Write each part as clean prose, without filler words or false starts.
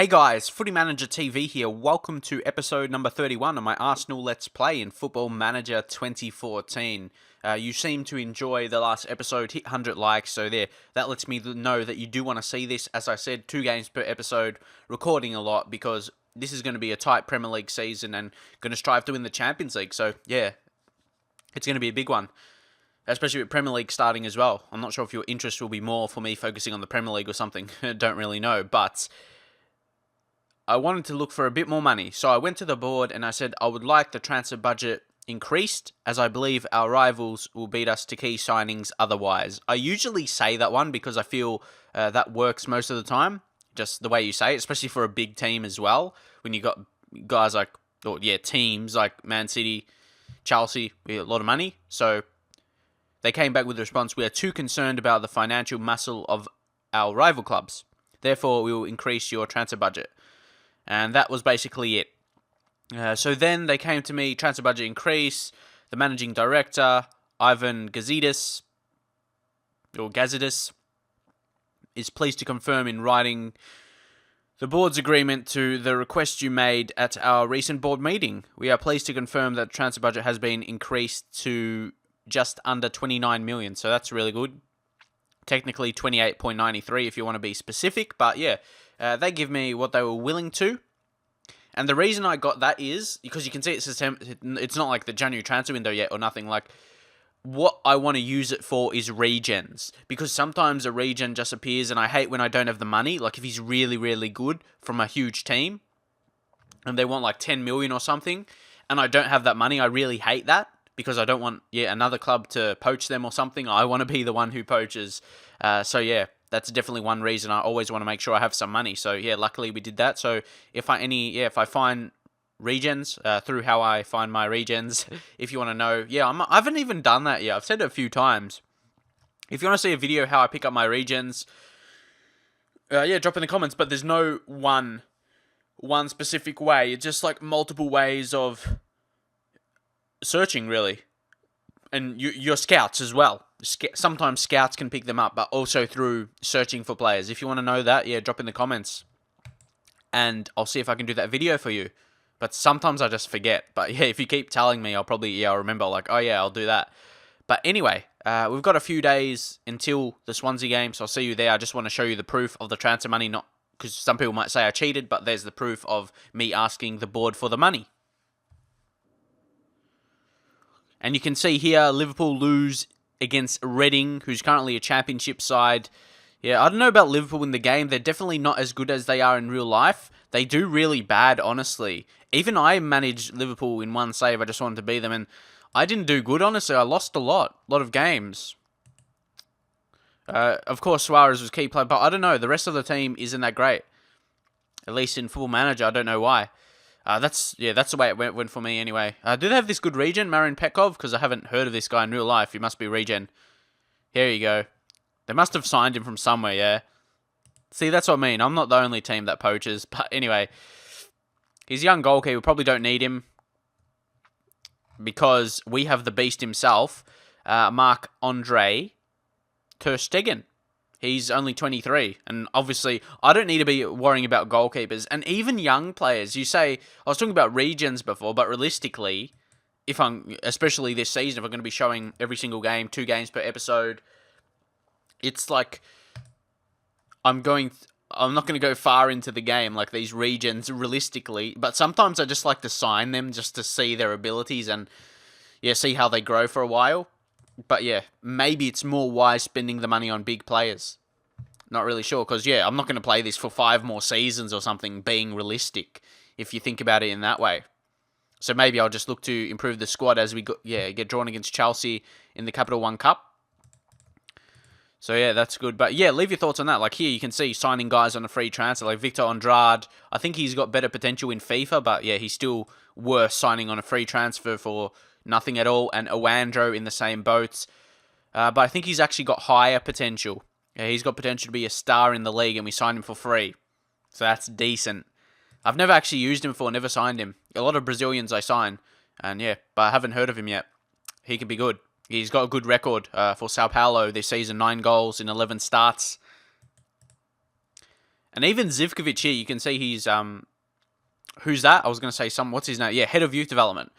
Hey guys, Footy Manager TV here. Welcome to episode number 31 of my Arsenal Let's Play in Football Manager 2014. You seem to enjoy the last episode, hit 100 likes, so that lets me know that you do want to see this. As I said, 2 games per episode, recording a lot because this is going to be a tight Premier League season and going to strive to win the Champions League. So yeah, it's going to be a big one, especially with Premier League starting as well. I'm not sure if your interest will be more for me focusing on the Premier League or something. Don't really know, but I wanted to look for a bit more money. So I went to the board and I said I would like the transfer budget increased, as I believe our rivals will beat us to key signings otherwise. I usually say that one because I feel that works most of the time, just the way you say it, especially for a big team as well. When you got guys like, teams like Man City, Chelsea, we have a lot of money. So they came back with the response, we are too concerned about the financial muscle of our rival clubs. Therefore, we will increase your transfer budget. And that was basically it. So then they came to me, transfer budget increase. The managing director, Ivan Gazidis, is pleased to confirm in writing the board's agreement to the request you made at our recent board meeting. We are pleased to confirm that the transfer budget has been increased to just under 29 million. So that's really good. Technically 28.93 if you want to be specific. But yeah, they give me what they were willing to. And the reason I got that is because you can see it's not like the January transfer window yet or nothing. Like, what I want to use it for is regens. Because sometimes a regen just appears and I hate when I don't have the money. Like, if he's really, really good from a huge team and they want like 10 million or something and I don't have that money, I really hate that. Because I don't want another club to poach them or something. I want to be the one who poaches. So yeah, that's definitely one reason I always want to make sure I have some money. So yeah, luckily we did that. So if I find regens through how I find my regens, if you want to know, I haven't even done that yet. I've said it a few times. If you want to see a video how I pick up my regens, drop in the comments. But there's no one specific way. It's just like multiple ways of searching, really. And your scouts as well. Sometimes scouts can pick them up, but also through searching for players. If you want to know that, drop in the comments. And I'll see if I can do that video for you. But sometimes I just forget. But yeah, if you keep telling me, I'll remember, like, oh yeah, I'll do that. But anyway, we've got a few days until the Swansea game, so I'll see you there. I just want to show you the proof of the transfer money, not because some people might say I cheated, but there's the proof of me asking the board for the money. And you can see here, Liverpool lose against Reading, who's currently a championship side. Yeah, I don't know about Liverpool in the game. They're definitely not as good as they are in real life. They do really bad, honestly. Even I managed Liverpool in one save. I just wanted to beat them, and I didn't do good, honestly. I lost a lot of games. Of course, Suarez was key player, but I don't know. The rest of the team isn't that great. At least in Football Manager, I don't know why. That's the way it went for me anyway. Do they have this good regen, Marin Pekov? Because I haven't heard of this guy in real life. He must be regen. Here you go. They must have signed him from somewhere, yeah. See, that's what I mean. I'm not the only team that poaches. But anyway, he's a young goalkeeper. We probably don't need him because we have the beast himself, Marc-Andre Ter Stegen. He's only 23, and obviously, I don't need to be worrying about goalkeepers, and even young players. You say, I was talking about regens before, but realistically, especially this season, if I'm going to be showing every single game, 2 games per episode, it's like, I'm not going to go far into the game, like these regens, realistically, but sometimes I just like to sign them just to see their abilities and, see how they grow for a while. But yeah, maybe it's more wise spending the money on big players. Not really sure, because I'm not going to play this for 5 more seasons or something, being realistic, if you think about it in that way. So maybe I'll just look to improve the squad as we get drawn against Chelsea in the Capital One Cup. So yeah, that's good. But yeah, leave your thoughts on that. Like here, you can see signing guys on a free transfer, like Victor Andrade. I think he's got better potential in FIFA, but yeah, he's still worth signing on a free transfer for nothing at all. And Owandro in the same boat. But I think he's actually got higher potential. Yeah, he's got potential to be a star in the league, and we signed him for free. So that's decent. I've never actually used him before, never signed him. A lot of Brazilians I sign, and but I haven't heard of him yet. He could be good. He's got a good record for Sao Paulo this season, 9 goals in 11 starts. And even Zivkovic here, you can see he's who's that? I was going to say what's his name? Yeah, head of youth development.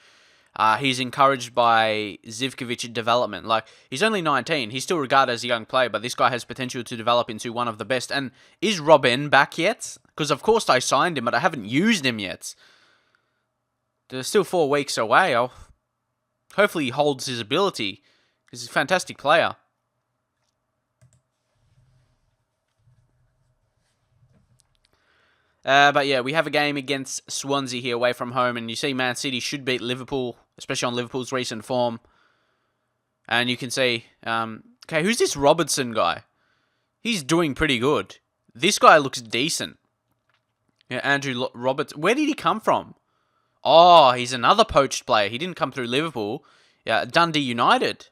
He's encouraged by Zivkovic development. Like, he's only 19. He's still regarded as a young player, but this guy has potential to develop into one of the best. And is Robben back yet? Because, of course, I signed him, but I haven't used him yet. There's still 4 weeks away. Hopefully he holds his ability. He's a fantastic player. But yeah, we have a game against Swansea here away from home, and you see Man City should beat Liverpool, especially on Liverpool's recent form. And you can see, okay, who's this Robertson guy? He's doing pretty good. This guy looks decent. Yeah, Andrew Roberts. Where did he come from? Oh, he's another poached player. He didn't come through Liverpool. Yeah, Dundee United.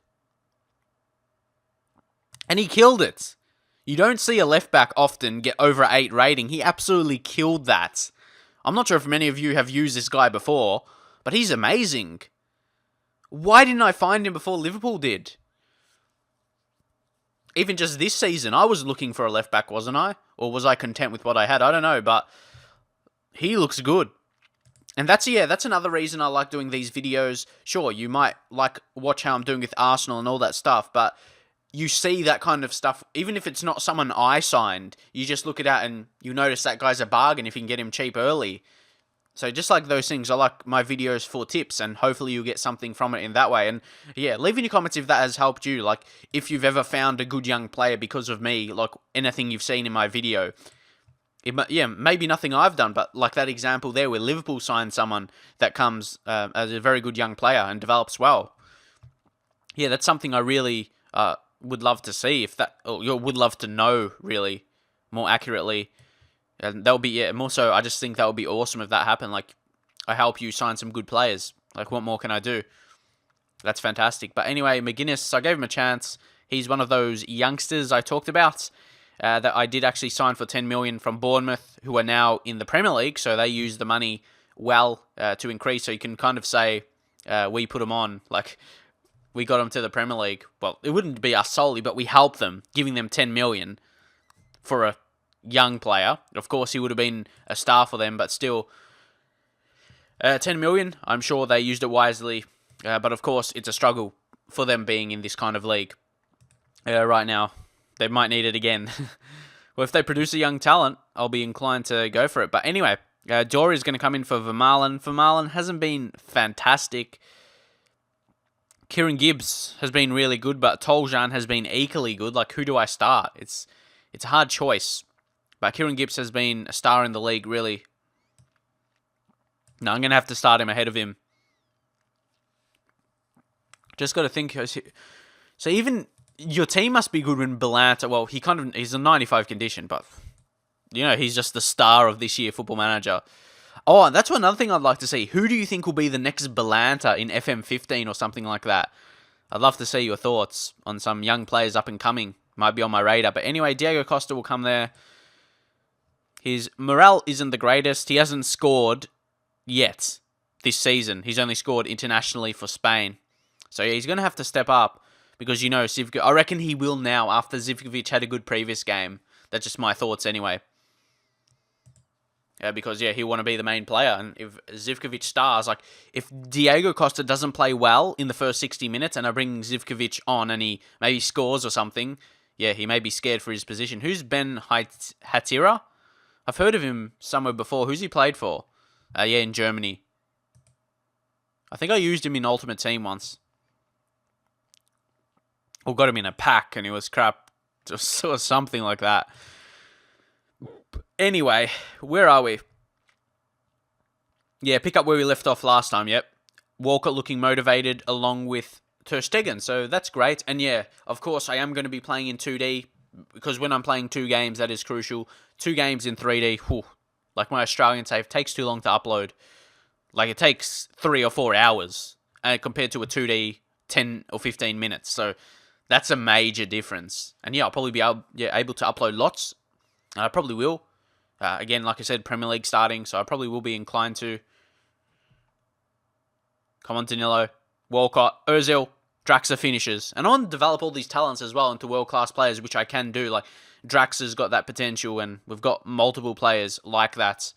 And he killed it. You don't see a left back often get over 8 rating. He absolutely killed that. I'm not sure if many of you have used this guy before, but he's amazing. Why didn't I find him before Liverpool did? Even just this season, I was looking for a left back, wasn't I? Or was I content with what I had? I don't know, but he looks good. And that's another reason I like doing these videos. Sure, you might watch how I'm doing with Arsenal and all that stuff, but you see that kind of stuff, even if it's not someone I signed, you just look it out and you notice that guy's a bargain if you can get him cheap early. So just like those things, I like my videos for tips, and hopefully you'll get something from it in that way. And yeah, leave in your comments if that has helped you, like if you've ever found a good young player because of me, like anything you've seen in my video. Maybe nothing I've done, but like that example there where Liverpool signed someone that comes as a very good young player and develops well. Yeah, that's something I really would love to see, would love to know, really, more accurately. And that'll be, more so, I just think that would be awesome if that happened. Like, I help you sign some good players. Like, what more can I do? That's fantastic. But anyway, McGuinness, I gave him a chance. He's one of those youngsters I talked about that I did actually sign for 10 million from Bournemouth, who are now in the Premier League, so they use the money well to increase. So you can kind of say we put them on, like, we got them to the Premier League. Well, it wouldn't be us solely, but we helped them, giving them 10 million for a young player. Of course, he would have been a star for them, but still, 10 million, I'm sure they used it wisely. But of course, it's a struggle for them being in this kind of league right now. They might need it again. Well, if they produce a young talent, I'll be inclined to go for it. But anyway, Dory is going to come in for Vermaelen. Vermaelen hasn't been fantastic. Kieran Gibbs has been really good, but Toljan has been equally good. Like, who do I start? It's a hard choice. But Kieran Gibbs has been a star in the league, really. No, I'm going to have to start him ahead of him. Just got to think. So even your team must be good when Belanta. Well, he's a 95 condition, but he's just the star of this year, Football Manager. Oh, and that's another thing I'd like to see. Who do you think will be the next Belanta in FM15 or something like that? I'd love to see your thoughts on some young players up and coming. Might be on my radar. But anyway, Diego Costa will come there. His morale isn't the greatest. He hasn't scored yet this season. He's only scored internationally for Spain. So yeah, he's going to have to step up because, I reckon he will now after Zivkovic had a good previous game. That's just my thoughts anyway. Because he'll want to be the main player. And if Zivkovic stars, like if Diego Costa doesn't play well in the first 60 minutes and I bring Zivkovic on and he maybe scores or something, he may be scared for his position. Who's Ben Hatira? I've heard of him somewhere before. Who's he played for? In Germany. I think I used him in Ultimate Team once. Or got him in a pack and he was crap. Or something like that. Anyway, where are we? Yeah, pick up where we left off last time, yep. Walker looking motivated along with Ter Stegen, so that's great. And yeah, of course, I am going to be playing in 2D, because when I'm playing 2 games, that is crucial. 2 games in 3D, like my Australian save, takes too long to upload. Like, it takes 3 or 4 hours, compared to a 2D, 10 or 15 minutes. So, that's a major difference. And yeah, I'll probably be able to upload lots. I probably will. Again, like I said, Premier League starting, so I probably will be inclined to. Come on, Danilo. Walcott. Ozil. Draxler finishes. And I want to develop all these talents as well into world-class players, which I can do. Like, Draxler's got that potential, and we've got multiple players like that.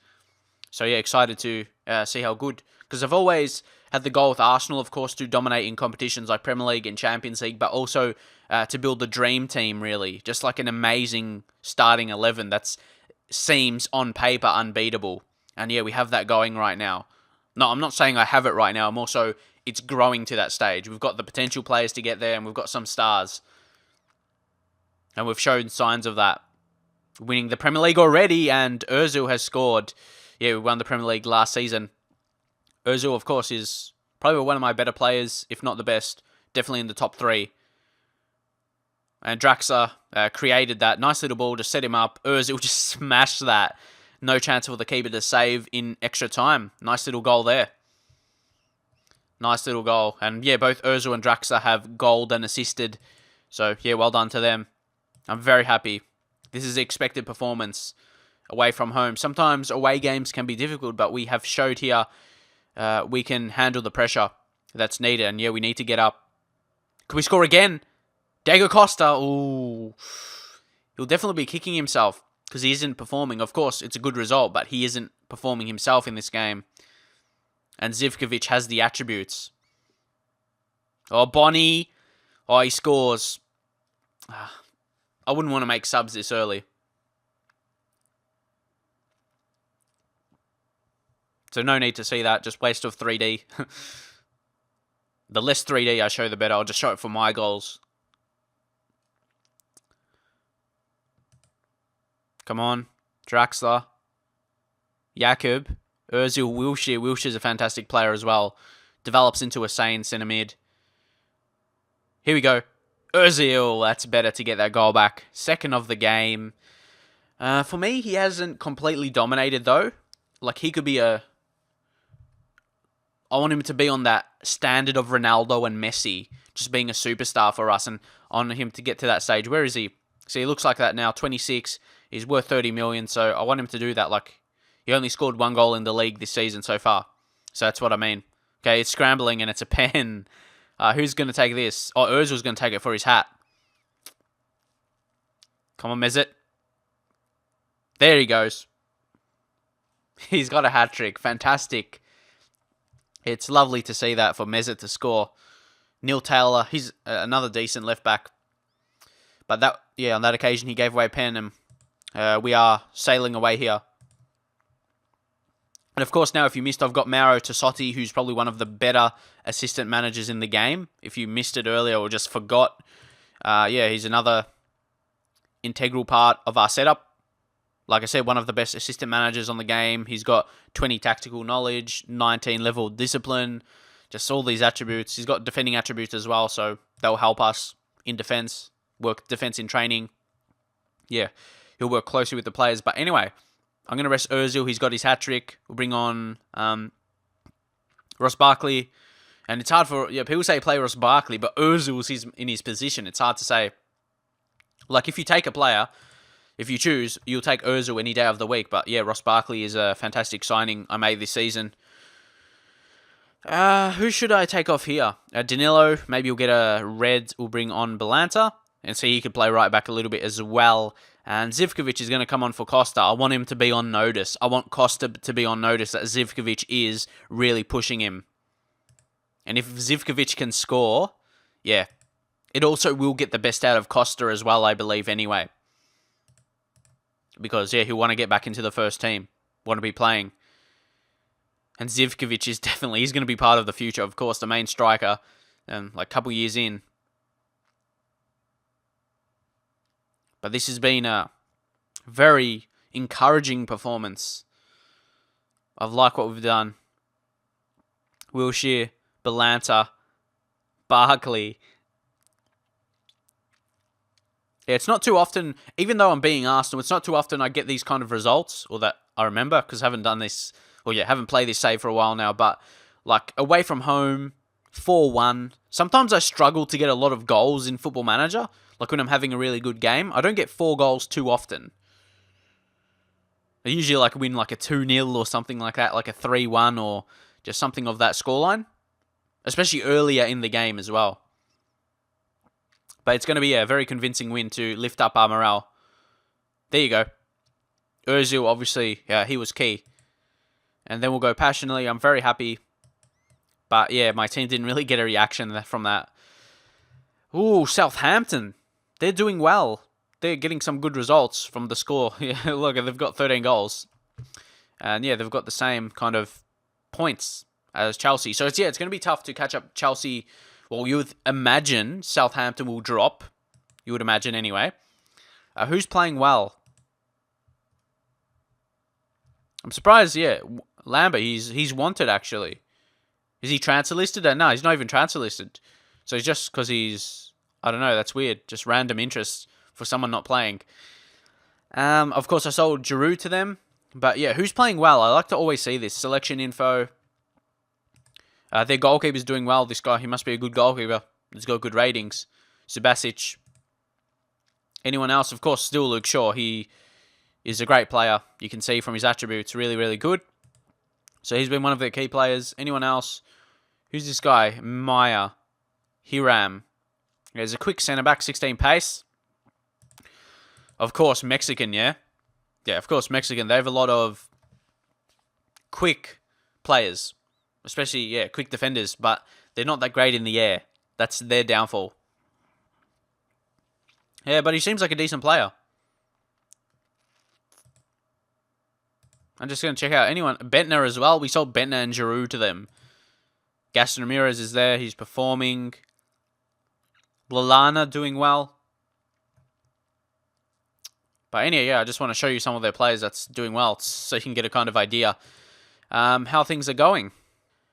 So, yeah, excited to see how good. Because I've always had the goal with Arsenal, of course, to dominate in competitions like Premier League and Champions League, but also to build the dream team, really. Just like an amazing starting 11 that seems, on paper, unbeatable. And, yeah, we have that going right now. No, I'm not saying I have it right now. I'm also... It's growing to that stage. We've got the potential players to get there, and we've got some stars. And we've shown signs of that. Winning the Premier League already, and Ozil has scored. Yeah, we won the Premier League last season. Ozil, of course, is probably one of my better players, if not the best. Definitely in the top 3. And Draxler created that nice little ball to set him up. Ozil just smashed that. No chance for the keeper to save in extra time. Nice little goal there. Nice little goal. And yeah, both Ozil and Draxler have goaled and assisted. So yeah, well done to them. I'm very happy. This is the expected performance away from home. Sometimes away games can be difficult, but we have showed here we can handle the pressure that's needed. And yeah, we need to get up. Can we score again? Diego Costa. Ooh. He'll definitely be kicking himself because he isn't performing. Of course, it's a good result, but he isn't performing himself in this game. And Zivkovic has the attributes. Oh, Bonnie. Oh, he scores. I wouldn't want to make subs this early. So no need to see that. Just waste of 3D. The less 3D I show, the better. I'll just show it for my goals. Come on. Draxler. Jakob. Ozil, Wilshere. Wilshere's a fantastic player as well. Develops into a sane centre mid. Here we go. Ozil. That's better to get that goal back. Second of the game. For me, he hasn't completely dominated though. Like he could be a... I want him to be on that standard of Ronaldo and Messi. Just being a superstar for us. And I want him to get to that stage. Where is he? See, he looks like that now. 26. He's worth 30 million. So I want him to do that like... He only scored 1 goal in the league this season so far. So that's what I mean. Okay, it's scrambling and it's a pen. Who's going to take this? Oh, Ozil's going to take it for his hat. Come on, Mesut. There he goes. He's got a hat-trick. Fantastic. It's lovely to see that for Mesut to score. Neil Taylor, he's another decent left-back. But that, yeah, on that occasion he gave away a pen and we are sailing away here. And of course, now if you missed, I've got Mauro Tassotti, who's probably one of the better assistant managers in the game. If you missed it earlier or just forgot, yeah, he's another integral part of our setup. Like I said, one of the best assistant managers on the game. He's got 20 tactical knowledge, 19 level discipline, just all these attributes. He's got defending attributes as well, so they'll help us in defense, work defense in training. Yeah, he'll work closely with the players. But anyway... I'm going to rest Ozil. He's got his hat-trick. We'll bring on Ross Barkley. And it's hard for... Yeah, people say play Ross Barkley, but Ozil's in his position. It's hard to say. Like, if you take a player, if you choose, you'll take Ozil any day of the week. But, yeah, Ross Barkley is a fantastic signing I made this season. Who should I take off here? Danilo. Maybe you'll get a red. We'll bring on Belanta. And see, he could play right back a little bit as well. And Zivkovic is going to come on for Costa. I want him to be on notice. I want Costa to be on notice that Zivkovic is really pushing him. And if Zivkovic can score, yeah, it also will get the best out of Costa as well, I believe, anyway. Because, yeah, he'll want to get back into the first team. Want to be playing. And Zivkovic is definitely, he's going to be part of the future, of course, the main striker. Like a couple years in. But this has been a very encouraging performance. I've liked what we've done. Wilshere, Belanta, Barkley. Yeah, it's not too often, even though I'm being Arsenal, it's not too often I get these kind of results, or that I remember, because I haven't done this, or yeah, haven't played this save for a while now, but like away from home, 4-1. Sometimes I struggle to get a lot of goals in Football Manager. Like when I'm having a really good game, I don't get 4 goals too often. I usually like win like a 2-0 or something like that, like a 3-1 or just something of that scoreline. Especially earlier in the game as well. But it's going to be a very convincing win to lift up our morale. There you go. Ozil, obviously, he was key. And then we'll go passionately. I'm very happy. But yeah, my team didn't really get a reaction from that. Ooh, Southampton. They're doing well. They're getting some good results from the score. Yeah, look, they've got 13 goals. And yeah, they've got the same kind of points as Chelsea. So it's going to be tough to catch up Chelsea. Well, you would imagine Southampton will drop. You would imagine anyway. Who's playing well? I'm surprised, yeah. Lambert, he's wanted, actually. Is he transfer listed? No, he's not even transfer listed. So it's just because he's... I don't know, that's weird. Just random interest for someone not playing. Of course, I sold Giroud to them. But yeah, who's playing well? I like to always see this. Selection info. Their goalkeeper's doing well. This guy, he must be a good goalkeeper. He's got good ratings. Subasic. Anyone else? Of course, still Luke Shaw. He is a great player. You can see from his attributes, really, really good. So he's been one of their key players. Anyone else? Who's this guy? Maya. Hiram. There's a quick centre-back, 16 pace. Of course, Mexican, yeah? Yeah, of course, Mexican. They have a lot of quick players. Especially, yeah, quick defenders. But they're not that great in the air. That's their downfall. Yeah, but he seems like a decent player. I'm just going to check out anyone. Bentner as well. We sold Bentner and Giroud to them. Gaston Ramirez is there. He's performing. Lallana doing well. But anyway, yeah, I just want to show you some of their players that's doing well so you can get a kind of idea how things are going.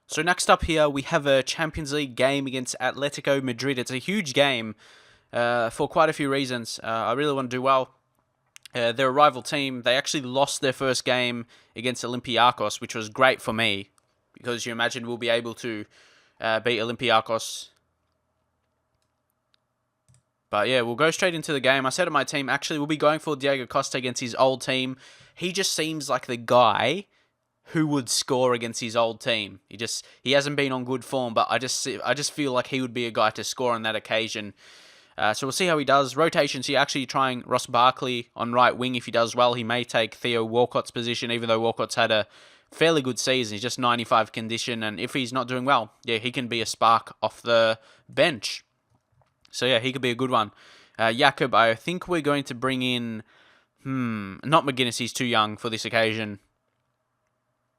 So next up here, we have a Champions League game against Atlético Madrid. It's a huge game for quite a few reasons. I really want to do well. They're a rival team. They actually lost their first game against Olympiacos, which was great for me. Because you imagine we'll be able to beat Olympiacos. But yeah, we'll go straight into the game. I said to my team, actually, we'll be going for Diego Costa against his old team. He just seems like the guy who would score against his old team. He hasn't been on good form, but I just feel like he would be a guy to score on that occasion. So we'll see how he does. Rotations, he actually trying Ross Barkley on right wing. If he does well, he may take Theo Walcott's position, even though Walcott's had a fairly good season. He's just 95 condition, and if he's not doing well, yeah, he can be a spark off the bench. So yeah, he could be a good one. Jakob, I think we're going to bring in... not McGuinness, he's too young for this occasion.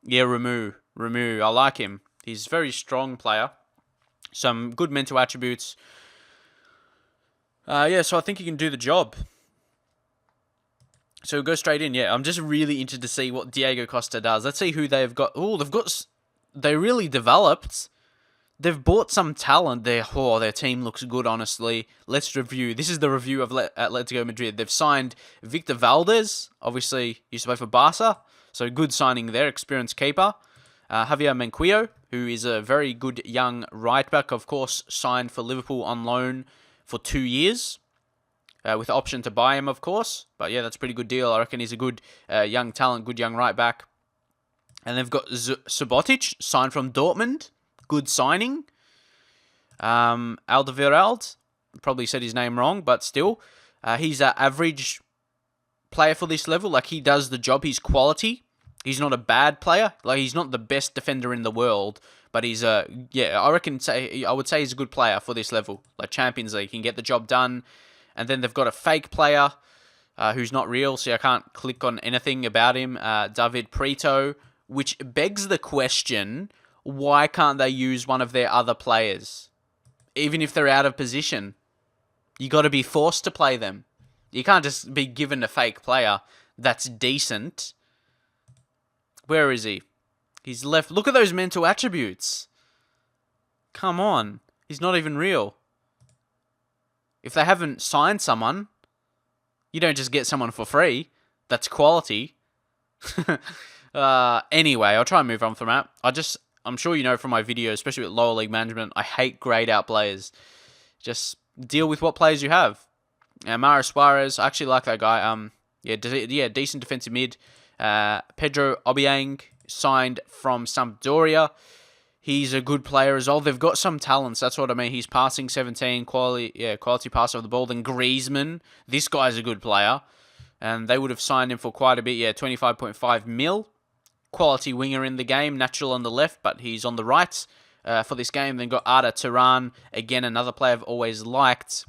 Yeah, Ramu, I like him. He's a very strong player. Some good mental attributes. Yeah, so I think he can do the job. So we'll go straight in. Yeah, I'm just really interested to see what Diego Costa does. Let's see who they've got. Oh, they really developed. They've bought some talent. Their team looks good, honestly. Let's review. This is the review of Atlético Madrid. They've signed Victor Valdez. Obviously, used to play for Barca. So good signing there. Experienced keeper. Javier Manquillo, who is a very good young right back. Of course, signed for Liverpool on loan for 2 years. With the option to buy him, of course. But yeah, that's a pretty good deal. I reckon he's a good young talent, good young right back. And they've got Subotic, signed from Dortmund. Good signing. Alderweireld, probably said his name wrong, but still. He's an average player for this level. Like, he does the job. He's quality. He's not a bad player. Like, he's not the best defender in the world, but he's I would say he's a good player for this level. Like Champions League, he can get the job done. And then they've got a fake player who's not real, so I can't click on anything about him. David Prito, which begs the question, why can't they use one of their other players? Even if they're out of position. You got to be forced to play them. You can't just be given a fake player that's decent. Where is he? He's left. Look at those mental attributes. Come on. He's not even real. If they haven't signed someone, you don't just get someone for free. That's quality. Anyway, I'll try and move on from that. I'm sure you know from my video, especially with lower league management, I hate grayed out players. Just deal with what players you have. Mario Suarez, I actually like that guy. Decent defensive mid. Pedro Obiang, signed from Sampdoria. He's a good player as well. They've got some talents. That's what I mean. He's passing 17, quality passer of the ball. Then Griezmann, this guy's a good player. And they would have signed him for quite a bit. 25.5 mil. Quality winger in the game. Natural on the left, but he's on the right for this game. Then got Arda Turan. Again, another player I've always liked.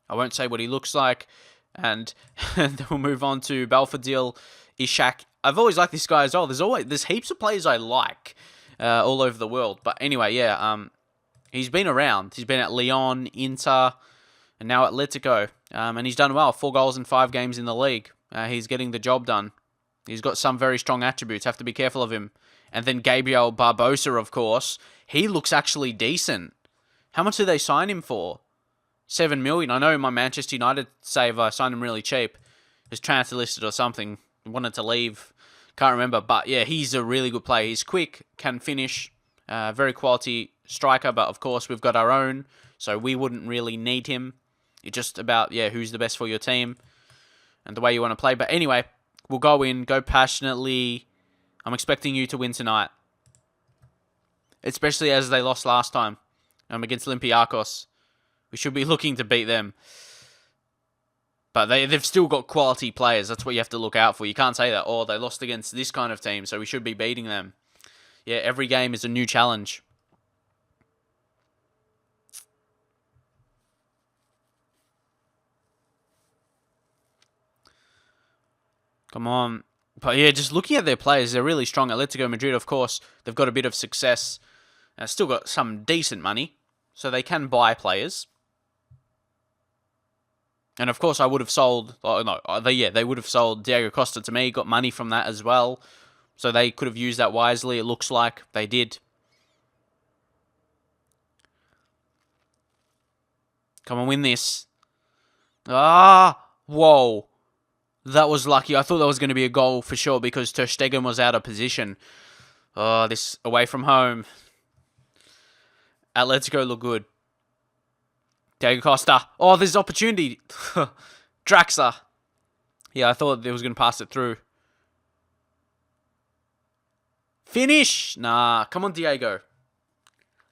I won't say what he looks like. And then we'll move on to Belfodil Ishak. I've always liked this guy as well. There's heaps of players I like all over the world. But anyway, he's been around. He's been at Lyon, Inter, and now at Atlético. And he's done well. 4 goals in 5 games in the league. He's getting the job done. He's got some very strong attributes. Have to be careful of him. And then Gabriel Barbosa, of course. He looks actually decent. How much did they sign him for? 7 million. I know my Manchester United save signed him really cheap. He was transfer listed or something. Wanted to leave. Can't remember. But yeah, he's a really good player. He's quick, can finish. Very quality striker. But of course, we've got our own. So we wouldn't really need him. It's just about, who's the best for your team. And the way you want to play. But anyway, we'll go in. Go passionately. I'm expecting you to win tonight. Especially as they lost last time. Against Olympiacos. We should be looking to beat them. But they've still got quality players. That's what you have to look out for. You can't say that, they lost against this kind of team, so we should be beating them. Yeah, every game is a new challenge. Come on. But yeah, just looking at their players, they're really strong. Atletico Madrid, of course, they've got a bit of success. Still got some decent money, so they can buy players. And of course, I would have sold. They would have sold Diego Costa to me. Got money from that as well, so they could have used that wisely. It looks like they did. Come on, win this. Whoa, that was lucky. I thought that was going to be a goal for sure because Ter Stegen was out of position. This away from home. Atletico look good. Diego Costa. There's opportunity. Draxler. Yeah, I thought they was going to pass it through. Finish! Nah, come on, Diego.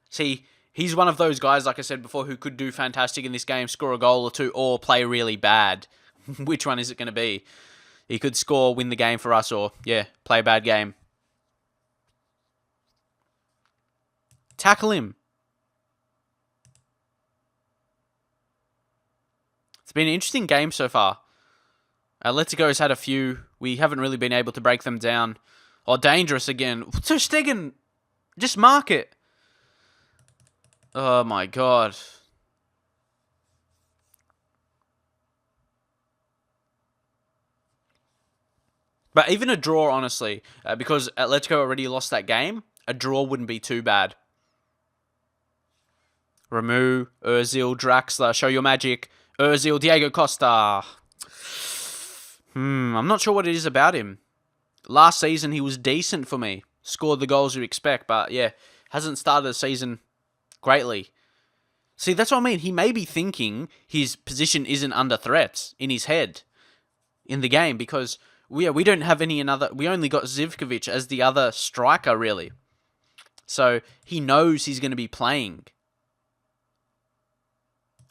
See, he's one of those guys, like I said before, who could do fantastic in this game, score a goal or two, or play really bad. Which one is it going to be? He could score, win the game for us, or, play a bad game. Tackle him. It's been an interesting game so far. Atletico has had a few. We haven't really been able to break them down. Dangerous again. Ter Stegen, just mark it. Oh my god. But even a draw, honestly, because Atletico already lost that game, a draw wouldn't be too bad. Ramu, Ozil, Draxler, show your magic. Ozil, Diego Costa. I'm not sure what it is about him. Last season, he was decent for me. Scored the goals you expect, but hasn't started the season greatly. See, that's what I mean. He may be thinking his position isn't under threat in his head in the game because we don't have any another. We only got Zivkovic as the other striker, really. So he knows he's going to be playing.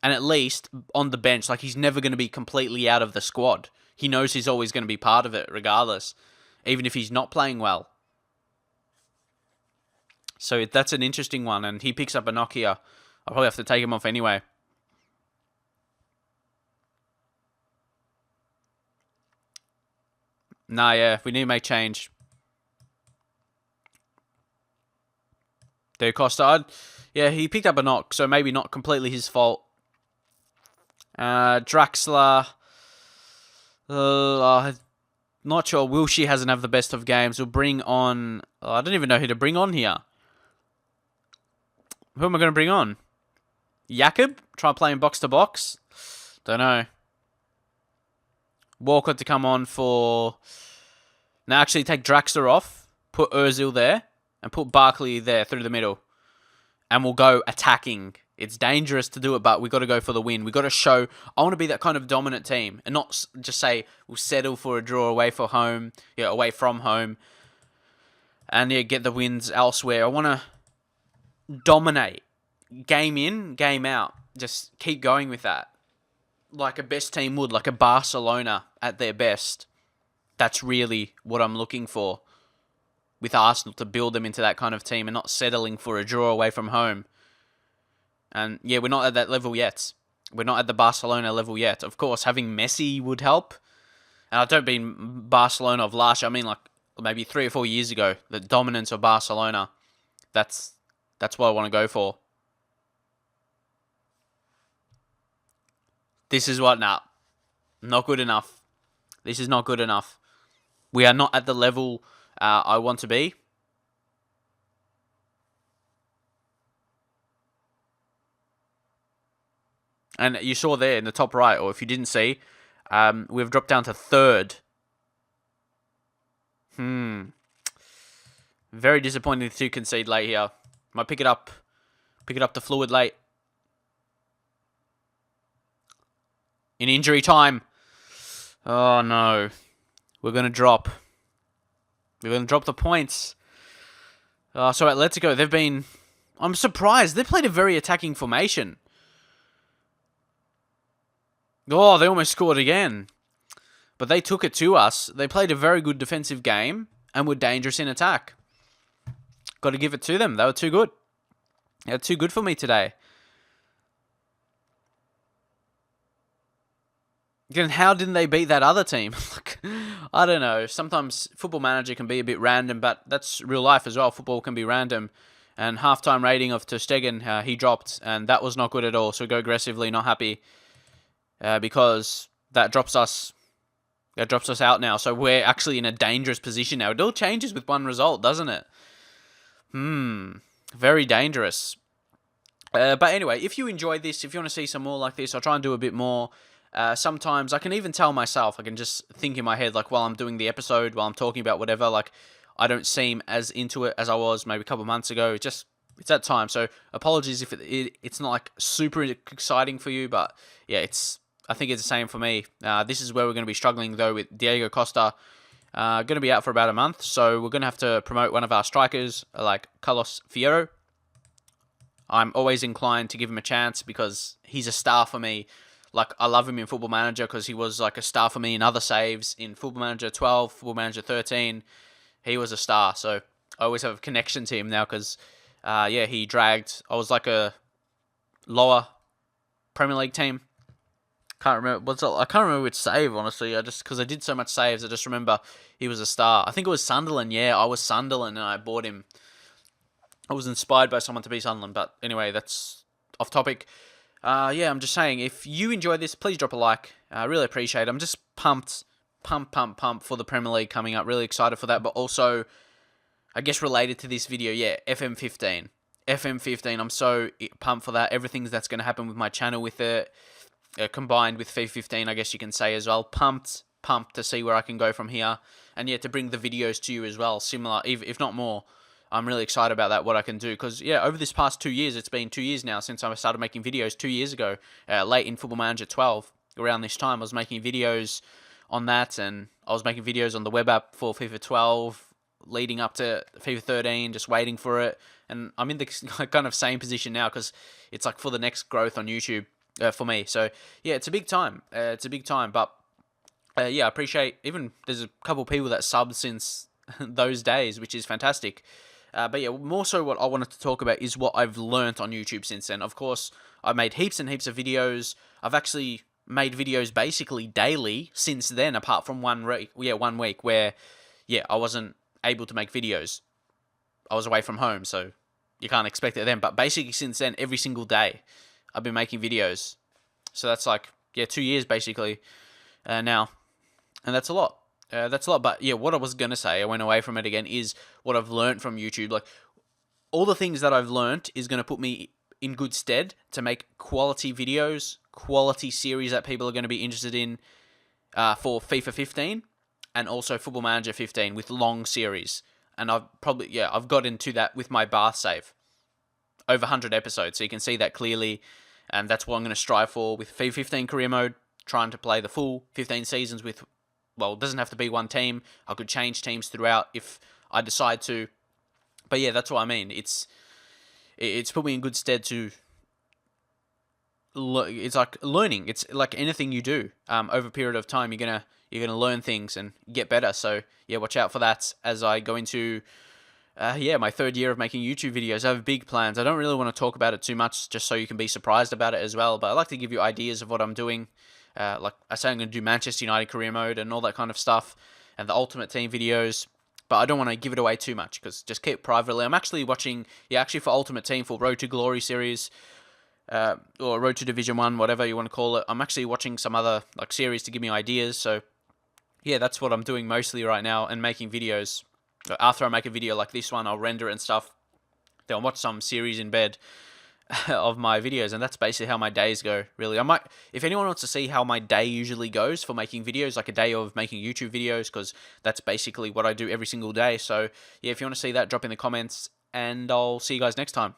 And at least on the bench, like he's never going to be completely out of the squad. He knows he's always going to be part of it regardless, even if he's not playing well. So that's an interesting one, and he picks up a knock here. I'll probably have to take him off anyway. We need to make change. There, Costa. He picked up a knock, so maybe not completely his fault. Draxler. Not sure. Wilshere hasn't have the best of games. We'll bring on... I don't even know who to bring on here. Who am I going to bring on? Jakob? Try playing box to box? Don't know. Walker to come on for... Now actually take Draxler off. Put Ozil there. And put Barkley there through the middle. And we'll go attacking. It's dangerous to do it, but we got to go for the win. We got to show, I want to be that kind of dominant team. And not just say, we'll settle for a draw away from home. And get the wins elsewhere. I want to dominate, game in, game out. Just keep going with that, like a best team would, like a Barcelona at their best. That's really what I'm looking for with Arsenal, to build them into that kind of team and not settling for a draw away from home. And yeah, we're not at that level yet. We're not at the Barcelona level yet. Of course, having Messi would help. And I don't mean Barcelona of last year. I mean like maybe 3 or 4 years ago, the dominance of Barcelona. That's what I want to go for. This is what, nah, not good enough. This is not good enough. We are not at the level I want to be. And you saw there in the top right, or if you didn't see, we've dropped down to third. Very disappointing to concede late here. Might pick it up to fluid late. In injury time. Oh no. We're going to drop. We're going to drop the points. So Atletico, I'm surprised. They played a very attacking formation. Oh, they almost scored again. But they took it to us. They played a very good defensive game and were dangerous in attack. Got to give it to them. They were too good. They were too good for me today. Again, how didn't they beat that other team? I don't know. Sometimes Football Manager can be a bit random, but that's real life as well. Football can be random. And halftime rating of Ter Stegen, he dropped, and that was not good at all. So go aggressively, not happy, because that drops us. That drops us out now. So we're actually in a dangerous position now. It all changes with one result, doesn't it? Very dangerous. But anyway, if you enjoyed this, if you want to see some more like this, I'll try and do a bit more. Sometimes I can even tell myself, I can just think in my head, like while I'm doing the episode, while I'm talking about whatever, like I don't seem as into it as I was maybe a couple of months ago. It's that time. So apologies if it's not like super exciting for you, but yeah, I think it's the same for me. This is where we're going to be struggling though with Diego Costa. Going to be out for about a month, so we're going to have to promote one of our strikers, like Carlos Fierro. I'm always inclined to give him a chance because he's a star for me. Like, I love him in Football Manager because he was like a star for me in other saves. In Football Manager 12, Football Manager 13, he was a star. So I always have a connection to him now because, he dragged. I was like a lower Premier League team. Can't remember. I can't remember which save, honestly. Because I did so much saves, I just remember he was a star. I think it was Sunderland. Yeah, I was Sunderland and I bought him. I was inspired by someone to be Sunderland. But anyway, that's off topic. I'm just saying, if you enjoyed this, please drop a like. I really appreciate it. I'm just pumped for the Premier League coming up. Really excited for that. But also, I guess related to this video, FM15. FM15, I'm so pumped for that. Everything that's going to happen with my channel with it, combined with FIFA 15, I guess you can say as well. Pumped to see where I can go from here. And to bring the videos to you as well, similar, if not more. I'm really excited about that, what I can do. Because, over this past 2 years, it's been 2 years now since I started making videos 2 years ago, late in Football Manager 12. Around this time, I was making videos on that, and I was making videos on the web app for FIFA 12, leading up to FIFA 13, just waiting for it. And I'm in the kind of same position now, because it's like for the next growth on YouTube for me. So, it's a big time. But, I appreciate, even there's a couple of people that subbed since those days, which is fantastic. More so what I wanted to talk about is what I've learnt on YouTube since then. Of course, I've made heaps and heaps of videos. I've actually made videos basically daily since then, apart from 1 week where, I wasn't able to make videos. I was away from home, so you can't expect it then. But basically since then, every single day, I've been making videos. So that's like, 2 years basically now. And that's a lot. But what I was going to say, I went away from it again, is what I've learned from YouTube. Like, all the things that I've learned is going to put me in good stead to make quality videos, quality series that people are going to be interested in for FIFA 15 and also Football Manager 15 with long series. And I've got into that with my Bath save. Over 100 episodes, so you can see that clearly. And that's what I'm going to strive for with FIFA 15 career mode, trying to play the full 15 seasons with, well, it doesn't have to be one team. I could change teams throughout if I decide to. But that's what I mean. It's it's put me in good stead to. It's like learning. It's like anything you do. Over a period of time, you're gonna learn things and get better. So yeah, watch out for that as I go into my third year of making YouTube videos. I have big plans. I don't really want to talk about it too much, just so you can be surprised about it as well. But I like to give you ideas of what I'm doing. Like I say, I'm going to do Manchester United career mode and all that kind of stuff, and the Ultimate Team videos. But I don't want to give it away too much, because just keep it privately. I'm actually watching, actually for Ultimate Team, for Road to Glory series, or Road to Division 1, whatever you want to call it. I'm actually watching some other like series to give me ideas. So yeah, that's what I'm doing mostly right now, and making videos. After I make a video like this one, I'll render it and stuff. Then I'll watch some series in bed of my videos, and that's basically how my days go, really. I might, if anyone wants to see how my day usually goes for making videos, like a day of making YouTube videos, because that's basically what I do every single day. So yeah, if you want to see that, drop in the comments, and I'll see you guys next time.